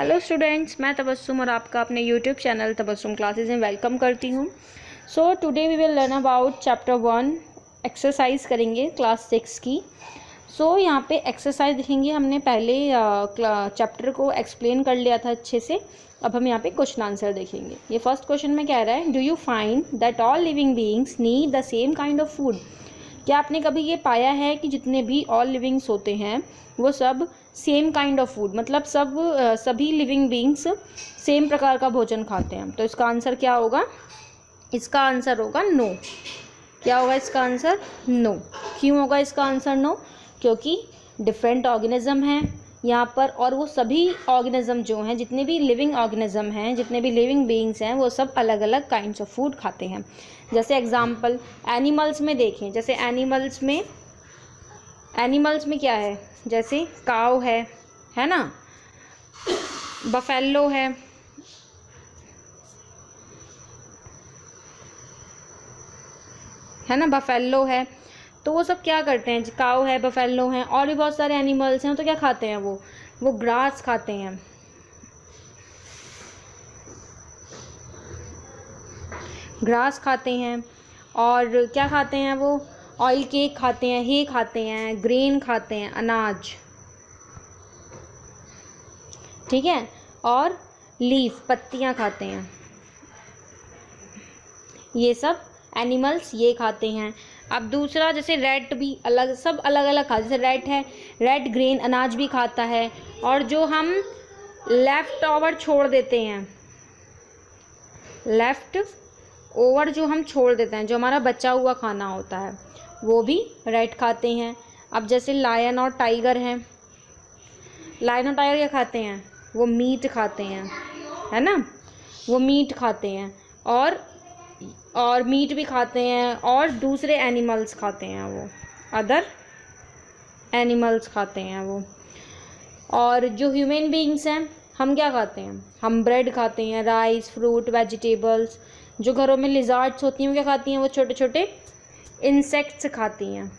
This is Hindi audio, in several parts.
हेलो स्टूडेंट्स, मैं तबस्सुम और आपका अपने यूट्यूब चैनल तबस्सुम क्लासेस में वेलकम करती हूँ। So today we will learn about chapter 1 exercise करेंगे क्लास 6 की। सो यहाँ पे एक्सरसाइज देखेंगे। हमने पहले चैप्टर को एक्सप्लेन कर लिया था अच्छे से। अब हम यहाँ पे क्वेश्चन आंसर देखेंगे। ये फर्स्ट क्वेश्चन में कह रहा है, do you find that all living beings need the same kind of food. क्या आपने कभी ये पाया है कि जितने भी ऑल लिविंग्स होते हैं वो सब सेम काइंड ऑफ फूड, मतलब सभी लिविंग बीइंग्स सेम प्रकार का भोजन खाते हैं? तो इसका आंसर क्या होगा? इसका आंसर होगा नो। क्या होगा इसका आंसर? नो। क्यों होगा इसका आंसर नो? क्योंकि डिफरेंट ऑर्गेनिज्म हैं यहाँ पर, और वो सभी ऑर्गेनिज्म जो हैं, जितने भी लिविंग ऑर्गेनिज्म हैं, जितने भी लिविंग बीइंग्स हैं, वो सब अलग अलग काइंड्स ऑफ फूड खाते हैं। जैसे एग्जांपल एनिमल्स में देखें, जैसे एनिमल्स में क्या है? जैसे काव है ना, बफेलो है ना, बफेलो है। तो वो सब क्या करते हैं? काव है, बफेलो हैं, और भी बहुत सारे एनिमल्स हैं। तो क्या खाते हैं वो ग्रास खाते हैं। ग्रास खाते हैं। और क्या खाते हैं वो? ऑयल केक खाते हैं, हे खाते हैं, ग्रेन खाते हैं, अनाज, ठीक है, और लीफ, पत्तियां खाते हैं। ये सब एनिमल्स ये खाते हैं। अब दूसरा, जैसे रैट भी सब अलग अलग खाते हैं। जैसे रैट है, रैट ग्रेन अनाज भी खाता है। और जो हम लेफ्ट ओवर छोड़ देते हैं, लेफ्ट ओवर जो हम छोड़ देते हैं, जो हमारा बचा हुआ खाना होता है, वो भी रैट खाते हैं। अब जैसे लायन और टाइगर हैं, लायन और टाइगर क्या खाते हैं? वो मीट खाते हैं, है ना, वो मीट खाते हैं। और मीट भी खाते हैं, और दूसरे एनिमल्स खाते हैं, वो अदर एनिमल्स खाते हैं वो। और जो ह्यूमन बीइंग्स हैं, हम क्या खाते हैं? हम ब्रेड खाते हैं, राइस, फ्रूट, वेजिटेबल्स। जो घरों में लिजार्ड्स होती हैं वो क्या खाती हैं? वो छोटे छोटे इंसेक्ट्स खाती हैं,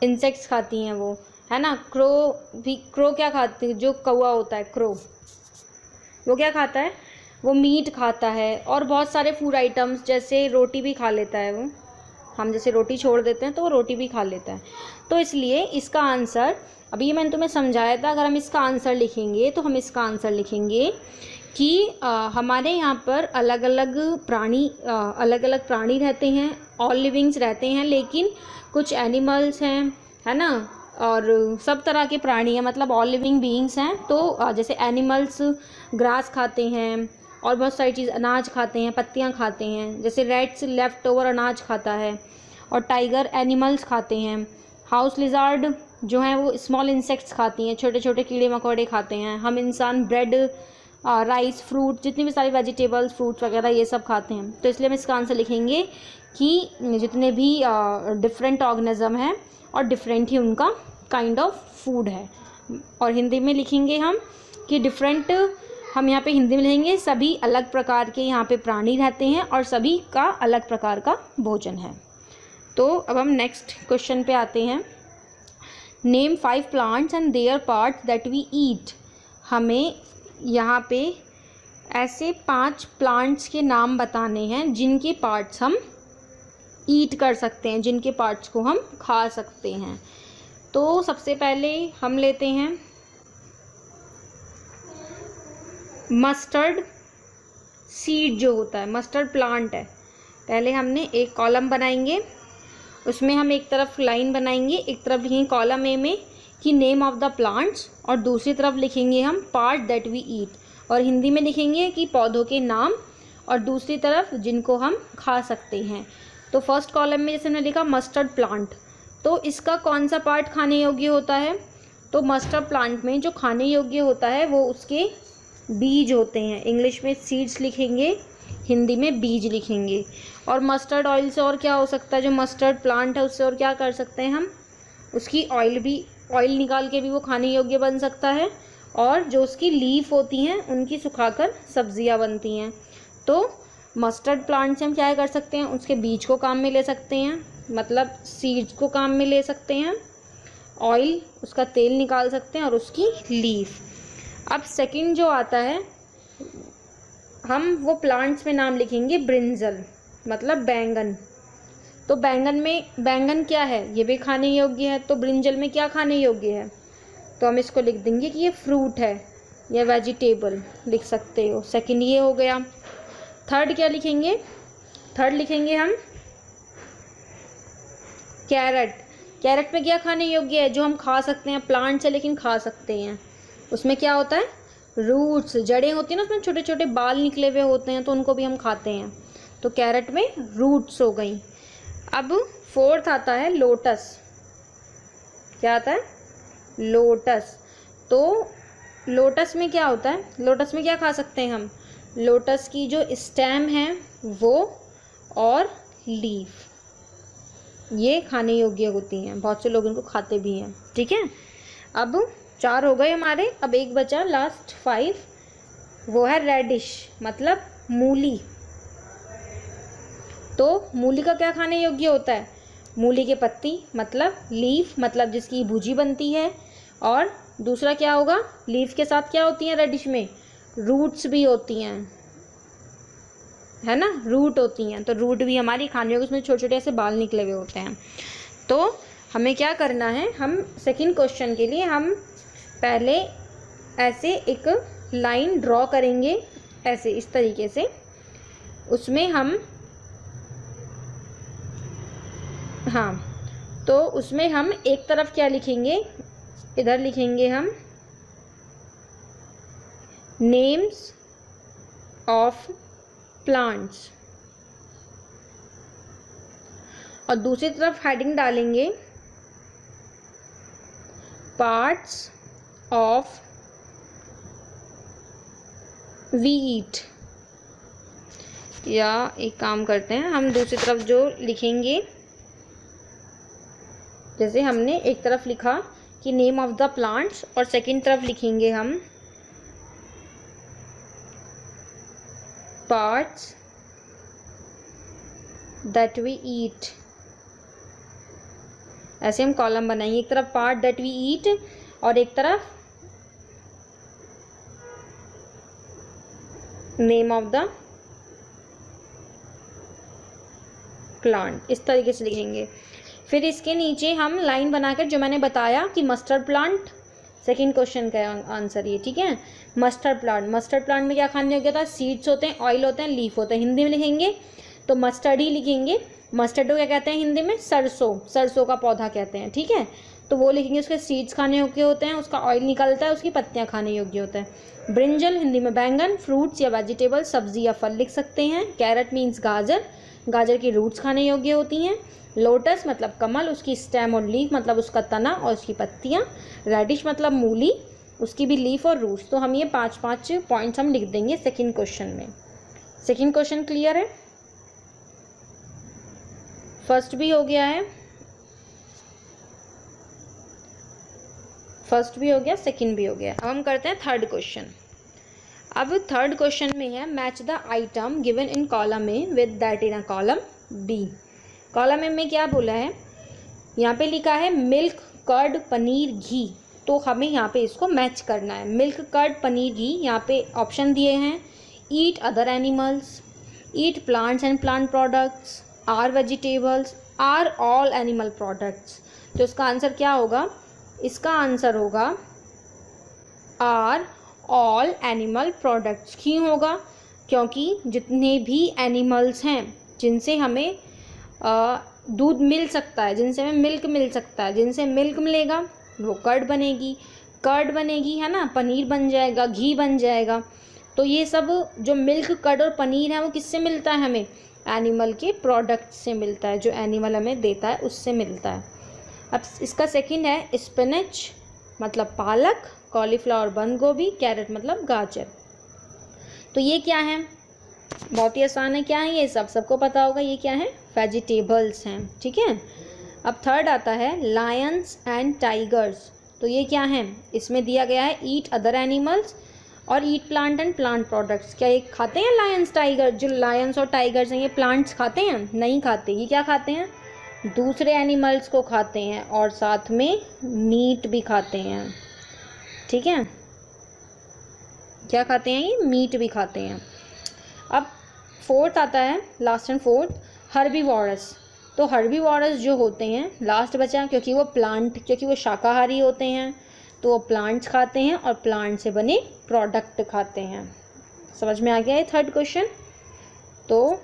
इंसेक्ट्स खाती हैं वो, है ना। क्रो क्या खाती है? जो कौवा होता है, क्रो, वो क्या खाता है? वो मीट खाता है। और बहुत सारे फूड आइटम्स, जैसे रोटी भी खा लेता है वो। हम जैसे रोटी छोड़ देते हैं तो वो रोटी भी खा लेता है। तो इसलिए इसका आंसर, अभी मैंने तुम्हें समझाया था, अगर हम इसका आंसर लिखेंगे तो हम इसका आंसर लिखेंगे कि हमारे यहाँ पर अलग अलग प्राणी रहते हैं, ऑल लिविंग्स रहते हैं, लेकिन कुछ एनिमल्स हैं, है ना, और सब तरह के प्राणी हैं, मतलब ऑल लिविंग बीइंग्स हैं। तो जैसे एनिमल्स ग्रास खाते हैं, और बहुत सारी चीज़, अनाज खाते हैं, पत्तियां खाते हैं। जैसे रैट्स लेफ्ट ओवर अनाज खाता है, और टाइगर एनिमल्स खाते हैं। हाउस लिजार्ड जो हैं वो स्मॉल इंसेक्ट्स खाती हैं, छोटे छोटे कीड़े मकोड़े खाते हैं। हम इंसान ब्रेड, राइस, फ्रूट, जितनी भी सारी वेजिटेबल्स, फ्रूट्स वगैरह ये सब खाते हैं। तो इसलिए हम इसका आंसर लिखेंगे कि जितने भी डिफरेंट ऑर्गेनिज्म हैं और डिफरेंट ही उनका काइंड ऑफ फूड है। और हिंदी में लिखेंगे हम कि डिफरेंट, हम यहाँ पे हिंदी में लिखेंगे सभी अलग प्रकार के यहाँ पे प्राणी रहते हैं और सभी का अलग प्रकार का भोजन है। तो अब हम नेक्स्ट क्वेश्चन पे आते हैं। Name 5 plants and their parts that we eat. हमें यहाँ पे ऐसे 5 प्लांट्स के नाम बताने हैं जिनके पार्ट्स हम ईट कर सकते हैं, जिनके पार्ट्स को हम खा सकते हैं। तो सबसे पहले हम लेते हैं मस्टर्ड सीड, जो होता है मस्टर्ड प्लांट है। पहले हमने एक कॉलम बनाएंगे, उसमें हम एक तरफ लाइन बनाएंगे, एक तरफ लिखेंगे कॉलम ए में कि नेम ऑफ द प्लांट्स, और दूसरी तरफ लिखेंगे हम पार्ट दैट वी ईट, और हिंदी में लिखेंगे कि पौधों के नाम, और दूसरी तरफ जिनको हम खा सकते हैं। तो फर्स्ट कॉलम में जैसे हमने लिखा मस्टर्ड प्लांट, तो इसका कौन सा पार्ट खाने योग्य होता है? तो मस्टर्ड प्लांट में जो खाने योग्य होता है वो उसके बीज होते हैं। इंग्लिश में सीड्स लिखेंगे, हिंदी में बीज लिखेंगे। और मस्टर्ड ऑयल से और क्या हो सकता है? जो मस्टर्ड प्लांट है उससे और क्या कर सकते हैं हम? उसकी ऑयल निकाल के भी वो खाने योग्य बन सकता है। और जो उसकी लीफ होती हैं उनकी सुखाकर सब्जियां बनती हैं। तो मस्टर्ड प्लांट से हम क्या कर सकते हैं? उसके बीज को काम में ले सकते हैं, मतलब सीड्स को काम में ले सकते हैं। ऑयल, उसका तेल निकाल सकते हैं, और उसकी लीफ। अब सेकंड जो आता है, हम वो प्लांट्स में नाम लिखेंगे ब्रिंजल, मतलब बैंगन। तो बैंगन में, बैंगन क्या है, ये भी खाने योग्य है, तो ब्रिंजल में क्या खाने योग्य है, तो हम इसको लिख देंगे कि ये फ्रूट है या वेजिटेबल लिख सकते हो। सेकंड ये हो गया। थर्ड क्या लिखेंगे, थर्ड लिखेंगे हम कैरेट। कैरेट में क्या खाने योग्य है, जो हम खा सकते हैं, प्लांट है लेकिन खा सकते हैं। उसमें क्या होता है, रूट्स, जड़ें होती हैं ना, उसमें छोटे छोटे बाल निकले हुए होते हैं, तो उनको भी हम खाते हैं। तो कैरेट में रूट्स हो गई। अब फोर्थ आता है लोटस। क्या आता है, लोटस। तो लोटस में क्या होता है, लोटस में क्या खा सकते हैं हम, लोटस की जो स्टेम है वो और लीफ, ये खाने योग्य होती हैं, बहुत से लोग इनको खाते भी हैं। ठीक है, अब 4 हो गए हमारे। अब एक बचा लास्ट 5, वो है रेडिश, मतलब मूली। तो मूली का क्या खाने योग्य होता है, मूली के पत्ती, मतलब लीफ, मतलब जिसकी भुजी बनती है। और दूसरा क्या होगा, लीफ के साथ क्या होती हैं रेडिश में, रूट्स भी होती हैं, है ना, रूट होती हैं। तो रूट भी हमारी खाने योग्य, उसमें छोटे छोटे ऐसे बाल निकले हुए होते हैं। तो हमें क्या करना है, हम सेकंड क्वेश्चन के लिए हम पहले ऐसे एक लाइन ड्रॉ करेंगे, ऐसे इस तरीके से। उसमें हम, हाँ, तो उसमें हम एक तरफ क्या लिखेंगे, इधर लिखेंगे हम नेम्स ऑफ प्लांट्स, और दूसरी तरफ हेडिंग डालेंगे पार्ट्स ऑफ वी ईट। या एक काम करते हैं, हम दूसरी तरफ जो लिखेंगे, जैसे हमने एक तरफ लिखा कि नेम ऑफ द प्लांट्स, और सेकंड तरफ लिखेंगे हम पार्ट्स दैट वी ईट। ऐसे हम कॉलम बनाएंगे, एक तरफ पार्ट दैट वी ईट और एक तरफ नेम ऑफ द प्लांट, इस तरीके से लिखेंगे। फिर इसके नीचे हम लाइन बनाकर, जो मैंने बताया कि मस्टर्ड प्लांट, सेकंड क्वेश्चन का आंसर ये। ठीक है, मस्टर्ड प्लांट, मस्टर्ड प्लांट में क्या खाने योग्य था, सीड्स होते हैं, ऑयल होते हैं, लीफ होते हैं। हिंदी में लिखेंगे तो मस्टर्ड ही लिखेंगे। मस्टर्ड को क्या कहते हैं हिंदी में, सरसों, सरसों का पौधा कहते हैं। ठीक है, तो वो लिखेंगे, उसके सीड्स खाने योग्य होते हैं, उसका ऑयल निकलता है, उसकी पत्तियां खाने योग्य होता है। ब्रिंजल हिंदी में बैंगन, फ्रूट्स या वेजिटेबल, सब्जी या फल लिख सकते हैं। कैरेट मीन्स गाजर, गाजर की रूट्स खाने योग्य होती हैं। लोटस मतलब कमल, उसकी स्टेम और लीफ मतलब उसका तना और उसकी पत्तियां। रेडिश मतलब मूली, उसकी भी लीफ और रूट्स। तो हम ये 5-5 पॉइंट्स हम लिख देंगे सेकंड क्वेश्चन में। सेकंड क्वेश्चन क्लियर है, फर्स्ट भी हो गया है, फर्स्ट भी हो गया, सेकंड भी हो गया। अब हम करते हैं थर्ड क्वेश्चन। अब थर्ड क्वेश्चन में है match the item given in column A with that in a column B. Column A में क्या बोला है, यहाँ पे लिखा है मिल्क, कर्ड, पनीर, घी। तो हमें यहाँ पे इसको मैच करना है। Milk, curd, paneer, ghee. यहाँ पे ऑप्शन दिए हैं, eat other animals, eat plants and plant products, are vegetables, are all animal products. तो इसका आंसर क्या होगा, इसका आंसर होगा आर ऑल एनिमल प्रोडक्ट्स। क्यों होगा, क्योंकि जितने भी एनिमल्स हैं जिनसे हमें दूध मिल सकता है, जिनसे हमें मिल्क मिल सकता है, जिनसे मिल्क मिलेगा वो कर्ड बनेगी, कर्ड बनेगी, है ना, पनीर बन जाएगा, घी बन जाएगा। तो ये सब जो मिल्क, कर्ड और पनीर है वो किससे मिलता है, हमें एनिमल के प्रोडक्ट से मिलता है, जो एनिमल हमें देता है उससे मिलता है। अब इसका सेकंड है स्पिनच मतलब पालक, कॉलीफ्लावर बंद गोभी, कैरेट मतलब गाजर। तो ये क्या है, बहुत ही आसान है। क्या है ये, सब सबको पता होगा, ये क्या है, वेजिटेबल्स हैं। ठीक है, अब थर्ड आता है लायंस एंड टाइगर्स। तो ये क्या है, इसमें दिया गया है ईट अदर एनिमल्स और ईट प्लांट एंड प्लांट प्रोडक्ट्स। क्या ये खाते हैं लायंस टाइगर, जो लायंस और टाइगर्स हैं ये प्लांट्स खाते हैं, नहीं खाते। ये क्या खाते हैं, दूसरे एनिमल्स को खाते हैं और साथ में मीट भी खाते हैं। ठीक है, क्या खाते हैं ये, मीट भी खाते हैं। अब फोर्थ आता है, लास्ट एंड फोर्थ, हर्बीवोरस। तो हर्बीवोरस जो होते हैं, लास्ट बचा, क्योंकि वो शाकाहारी होते हैं तो वो प्लांट्स खाते हैं और प्लांट से बने प्रोडक्ट खाते हैं। समझ में आ गया है थर्ड क्वेश्चन। तो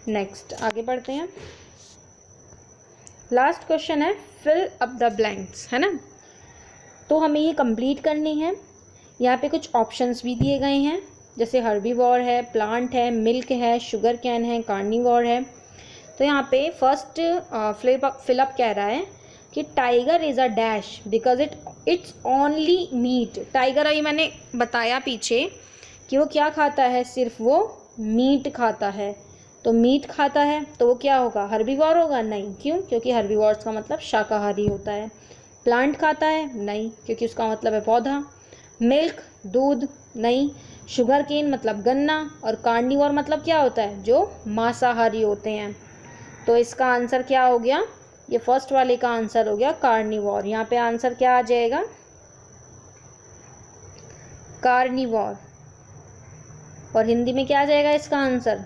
नेक्स्ट आगे बढ़ते हैं। लास्ट क्वेश्चन है फिल अप द ब्लैंक्स, है ना। तो हमें ये कंप्लीट करनी है। यहाँ पे कुछ ऑप्शंस भी दिए गए हैं, जैसे हर्बीवोर है, प्लांट है, मिल्क है, शुगर कैन है, कार्निवोर है। तो यहाँ पे फर्स्ट फिलअप कह रहा है कि tiger is a dash because it's only meat. Tiger अभी मैंने बताया पीछे कि वो क्या खाता है, सिर्फ वो मीट खाता है। तो मीट खाता है तो वो क्या होगा, हर्बीवोर होगा? नहीं। क्यों? क्योंकि हर्बीवोर्स का मतलब शाकाहारी होता है। प्लांट खाता है? नहीं, क्योंकि उसका मतलब है पौधा। मिल्क दूध? नहीं। शुगर केन मतलब गन्ना। और कार्निवोर मतलब क्या होता है, जो मांसाहारी होते हैं। तो इसका आंसर क्या हो गया, ये फर्स्ट वाले का आंसर हो गया कार्निवोर। यहाँ पे आंसर क्या आ जाएगा, कार्निवोर। और हिंदी में क्या आ जाएगा इसका आंसर,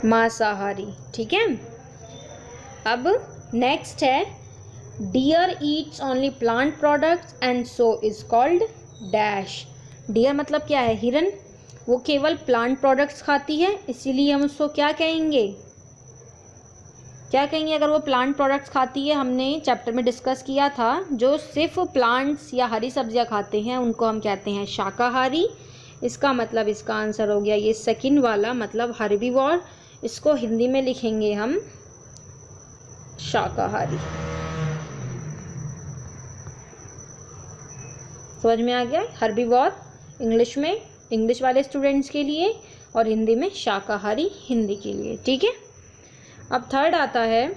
मांसाहारी। ठीक है। अब नेक्स्ट है, deer eats only plant products and so is called dash. Deer मतलब क्या है, हिरन। वो केवल प्लांट प्रोडक्ट्स खाती है, इसीलिए हम उसको क्या कहेंगे, क्या कहेंगे अगर वो प्लांट प्रोडक्ट्स खाती है। हमने चैप्टर में डिस्कस किया था, जो सिर्फ प्लांट्स या हरी सब्जियां खाते हैं उनको हम कहते हैं शाकाहारी। इसका मतलब इसका आंसर हो गया ये सेकंड वाला, मतलब हर्बीवोर। इसको हिंदी में लिखेंगे हम शाकाहारी। समझ में आ गया, हर्बीवोर इंग्लिश में, इंग्लिश वाले स्टूडेंट्स के लिए, और हिंदी में शाकाहारी हिंदी के लिए। ठीक है। अब थर्ड आता है,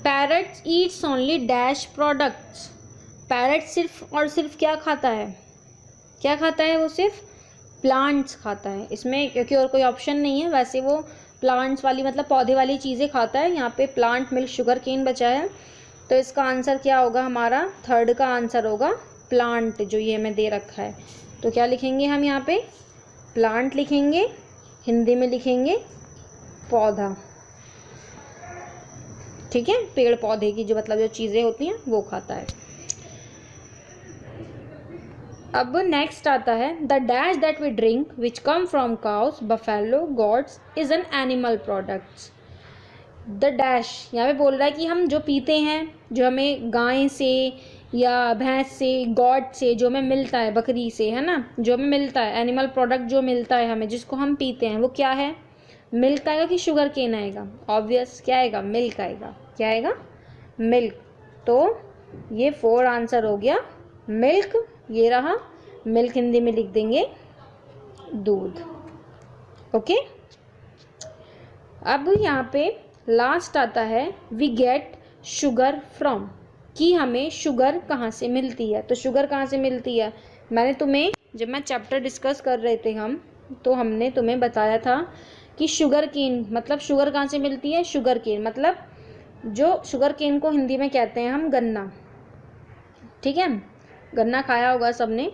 parrots Yeats only dash products. Parrot सिर्फ और सिर्फ क्या खाता है, क्या खाता है, वो सिर्फ प्लांट्स खाता है। इसमें क्योंकि और कोई ऑप्शन नहीं है, वैसे वो प्लांट्स वाली मतलब पौधे वाली चीज़ें खाता है। यहाँ पे प्लांट, मिल्क, शुगर केन बचा है। तो इसका आंसर क्या होगा हमारा, थर्ड का आंसर होगा प्लांट, जो ये हमें दे रखा है। तो क्या लिखेंगे हम यहाँ पे, प्लांट लिखेंगे, हिंदी में लिखेंगे पौधा। ठीक है, पेड़ पौधे की जो मतलब जो चीज़ें होती हैं वो खाता है। अब नेक्स्ट आता है, the dash that we drink which come from cows, buffalo, goats is an animal products. The dash यहाँ पे बोल रहा है कि हम जो पीते हैं, जो हमें गाय से या भैंस से, गॉड से, जो हमें मिलता है, बकरी से, है ना, जो हमें मिलता है, एनिमल प्रोडक्ट जो मिलता है हमें, जिसको हम पीते हैं, वो क्या है, मिल्क आएगा कि शुगर केन आएगा, ऑब्वियस क्या आएगा, मिल्क आएगा। क्या आएगा, मिल्क। तो ये 4 आंसर हो गया, मिल्क, ये रहा मिल्क, हिंदी में लिख देंगे दूध। ओके। अब यहाँ पे लास्ट आता है, वी गेट शुगर फ्रॉम, कि हमें शुगर कहाँ से मिलती है। तो शुगर कहाँ से मिलती है, मैंने तुम्हें जब मैं चैप्टर डिस्कस कर रहे थे हम, तो हमने तुम्हें बताया था कि शुगर केन मतलब शुगर कहाँ से मिलती है, शुगर केन मतलब जो शुगर केन को हिंदी में कहते हैं हम गन्ना। ठीक है, गन्ना खाया होगा सबने।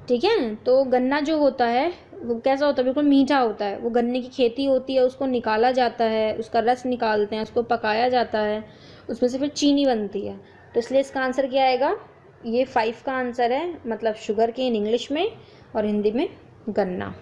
ठीक है, तो गन्ना जो होता है वो कैसा होता है, बिल्कुल मीठा होता है। वो गन्ने की खेती होती है, उसको निकाला जाता है, उसका रस निकालते हैं, उसको पकाया जाता है, उसमें से फिर चीनी बनती है। तो इसलिए इसका आंसर क्या आएगा, ये 5 का आंसर है, मतलब शुगर केन इंग्लिश में और हिंदी में गन्ना।